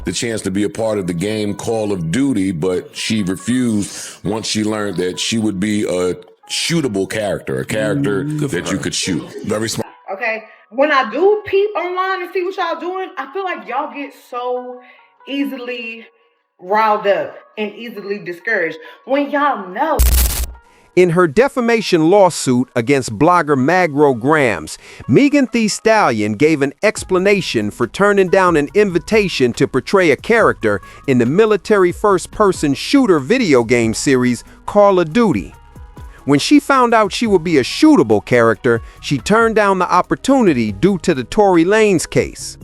the chance to be a part of the game Call of Duty, but she refused once she learned that she would be a shootable character, a character that you could shoot. Very smart. Okay, when I do peep online and see what y'all doing, I feel like y'all get so easily riled up and easily discouraged when y'all know. In her defamation lawsuit against blogger Magro Grams, Megan Thee Stallion gave an explanation for turning down an invitation to portray a character in the military first-person shooter video game series Call of Duty. When she found out she would be a shootable character, she turned down the opportunity due to the Tory Lanez case.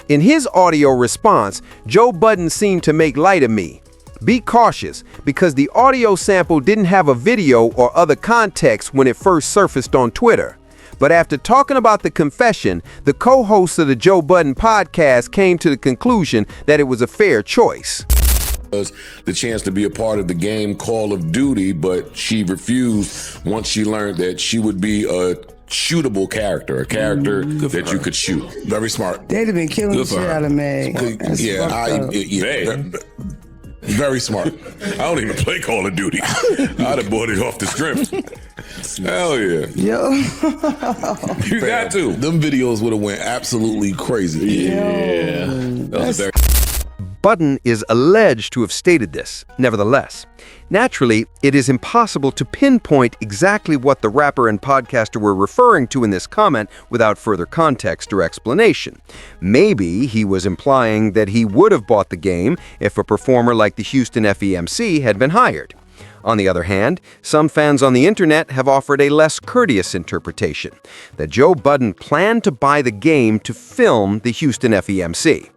In his audio response, Joe Budden seemed to make light of me. Be cautious, because the audio sample didn't have a video or other context when it first surfaced on Twitter. But after talking about the confession, the co-host of the Joe Budden podcast came to the conclusion that it was a fair choice. The chance to be a part of the game Call of Duty, but she refused once she learned that she would be a shootable character, a character that you could shoot. Very smart. They'd have been killing the shit out of Meg. Very smart. I don't even play Call of Duty. I'd have bought it off the script. Hell yeah. Yo. You got to. Them videos would have went absolutely crazy. Yeah. That was very... Budden is alleged to have stated this. Nevertheless, naturally, it is impossible to pinpoint exactly what the rapper and podcaster were referring to in this comment without further context or explanation. Maybe he was implying that he would have bought the game if a performer like the Houston FEMC had been hired. On the other hand, some fans on the internet have offered a less courteous interpretation, that Joe Budden planned to buy the game to film the Houston FEMC.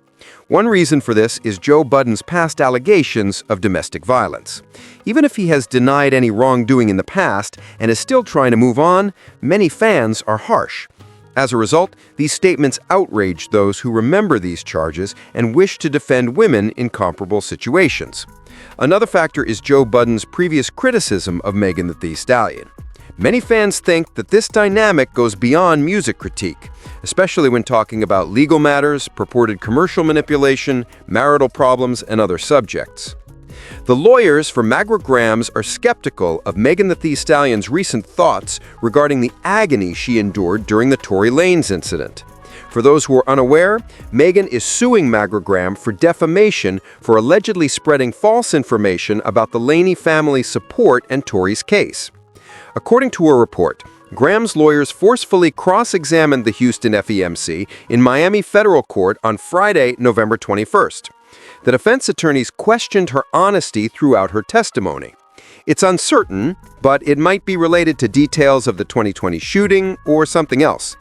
One reason for this is Joe Budden's past allegations of domestic violence. Even if he has denied any wrongdoing in the past and is still trying to move on, many fans are harsh. As a result, these statements outrage those who remember these charges and wish to defend women in comparable situations. Another factor is Joe Budden's previous criticism of Megan Thee Stallion. Many fans think that this dynamic goes beyond music critique, especially when talking about legal matters, purported commercial manipulation, marital problems, and other subjects. The lawyers for Magro Grams are skeptical of Megan Thee Stallion's recent thoughts regarding the agony she endured during the Tory Lanez incident. For those who are unaware, Megan is suing Magro Grams for defamation for allegedly spreading false information about the Laney family's support and Tory's case. According to a report, Graham's lawyers forcefully cross-examined the Houston FEMC in Miami federal court on Friday, November 21st. The defense attorneys questioned her honesty throughout her testimony. It's uncertain, but it might be related to details of the 2020 shooting or something else.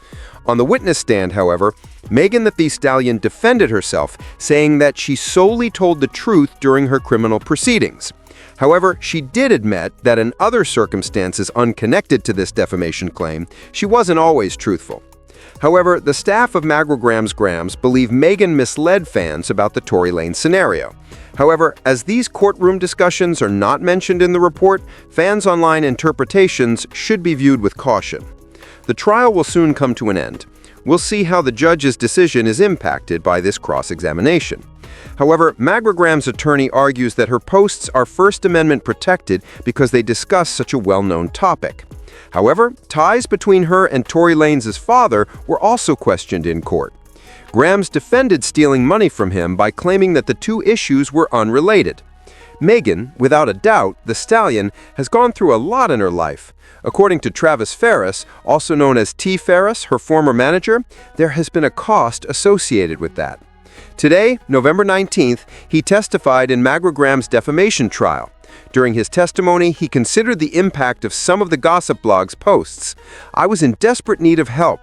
On the witness stand, however, Megan Thee Stallion defended herself, saying that she solely told the truth during her criminal proceedings. However, she did admit that in other circumstances unconnected to this defamation claim, she wasn't always truthful. However, the staff of Magro Grams believe Megan misled fans about the Tory Lanez scenario. However, as these courtroom discussions are not mentioned in the report, fans' online interpretations should be viewed with caution. The trial will soon come to an end. We'll see how the judge's decision is impacted by this cross-examination. However, Magro Grams' attorney argues that her posts are First Amendment protected because they discuss such a well-known topic. However, ties between her and Tory Lanez's father were also questioned in court. Grams defended stealing money from him by claiming that the two issues were unrelated. Megan, without a doubt, the Stallion, has gone through a lot in her life. According to Travis Ferris, also known as T. Ferris, her former manager, there has been a cost associated with that. Today, November 19th, he testified in Magro Grams' defamation trial. During his testimony, he considered the impact of some of the gossip blog's posts. "I was in desperate need of help.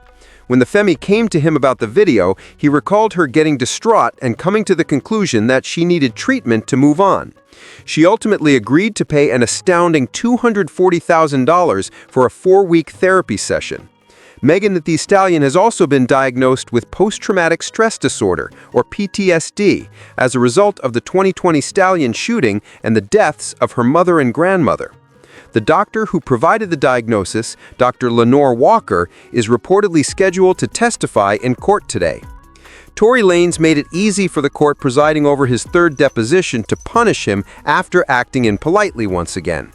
When the Femi came to him about the video, he recalled her getting distraught and coming to the conclusion that she needed treatment to move on. She ultimately agreed to pay an astounding $240,000 for a 4-week therapy session. Megan Thee Stallion has also been diagnosed with post-traumatic stress disorder, or PTSD, as a result of the 2020 Stallion shooting and the deaths of her mother and grandmother. The doctor who provided the diagnosis, Dr. Lenore Walker, is reportedly scheduled to testify in court today. Tory Lanez made it easy for the court presiding over his third deposition to punish him after acting impolitely once again.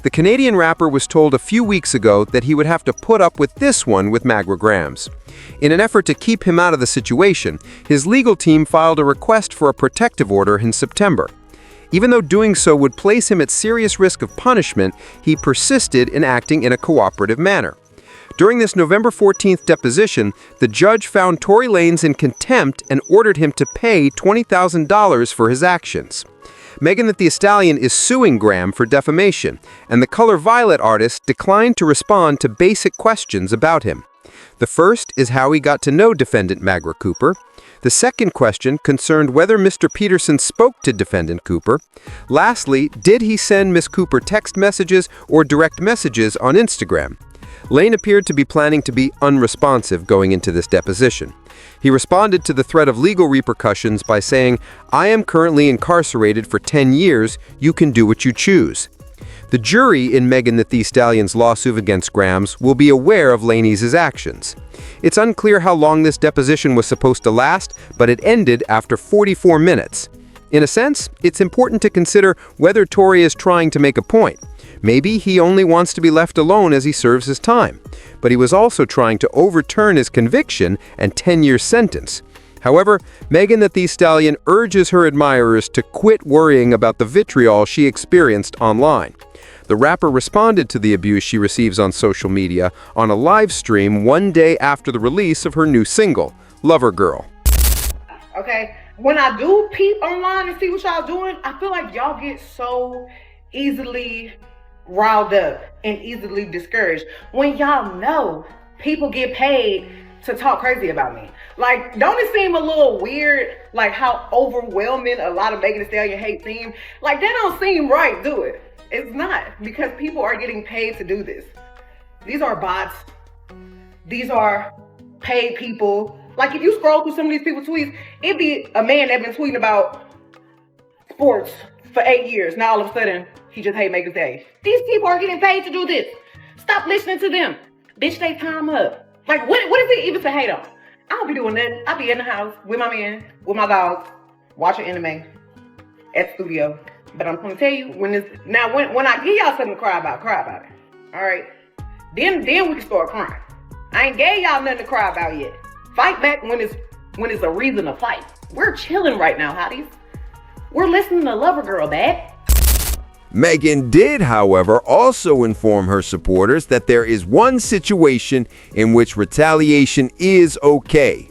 The Canadian rapper was told a few weeks ago that he would have to put up with this one with Magra Grams. In an effort to keep him out of the situation, his legal team filed a request for a protective order in September. Even though doing so would place him at serious risk of punishment, he persisted in acting in a cooperative manner. During this November 14th deposition, the judge found Tory Lanez in contempt and ordered him to pay $20,000 for his actions. Megan Thee Stallion is suing Graham for defamation, and the Color Violet artist declined to respond to basic questions about him. The first is how he got to know defendant Magra Cooper. The second question concerned whether Mr. Peterson spoke to defendant Cooper. Lastly, did he send Miss Cooper text messages or direct messages on Instagram? Lane appeared to be planning to be unresponsive going into this deposition. He responded to the threat of legal repercussions by saying, "I am currently incarcerated for 10 years. You can do what you choose." The jury in Megan Thee Stallion's lawsuit against Grams will be aware of Lanez's actions. It's unclear how long this deposition was supposed to last, but it ended after 44 minutes. In a sense, it's important to consider whether Tory is trying to make a point. Maybe he only wants to be left alone as he serves his time, but he was also trying to overturn his conviction and 10-year sentence. However, Megan Thee Stallion urges her admirers to quit worrying about the vitriol she experienced online. The rapper responded to the abuse she receives on social media on a live stream one day after the release of her new single, Lover Girl. Okay, when I do peep online and see what y'all doing, I feel like y'all get so easily riled up and easily discouraged when y'all know people get paid to talk crazy about me. Like, don't it seem a little weird, like how overwhelming a lot of Megan Thee Stallion hate seem? Like, that don't seem right, do it? It's not, because people are getting paid to do this. These are bots. These are paid people. Like, if you scroll through some of these people's tweets, it'd be a man that been tweeting about sports for 8 years. Now all of a sudden, he just hate Megan Thee Stallion. These people are getting paid to do this. Stop listening to them. Bitch, they time up. Like, what is it even to hate on? I don't be doing that. I be in the house with my man, with my dogs, watching anime at the studio. But I'm gonna tell you, when I give y'all something to cry about it. All right? Then we can start crying. I ain't gave y'all nothing to cry about yet. Fight back when it's a reason to fight. We're chilling right now, hotties. We're listening to Lover Girl, babe. Megan did, however, also inform her supporters that there is one situation in which retaliation is okay.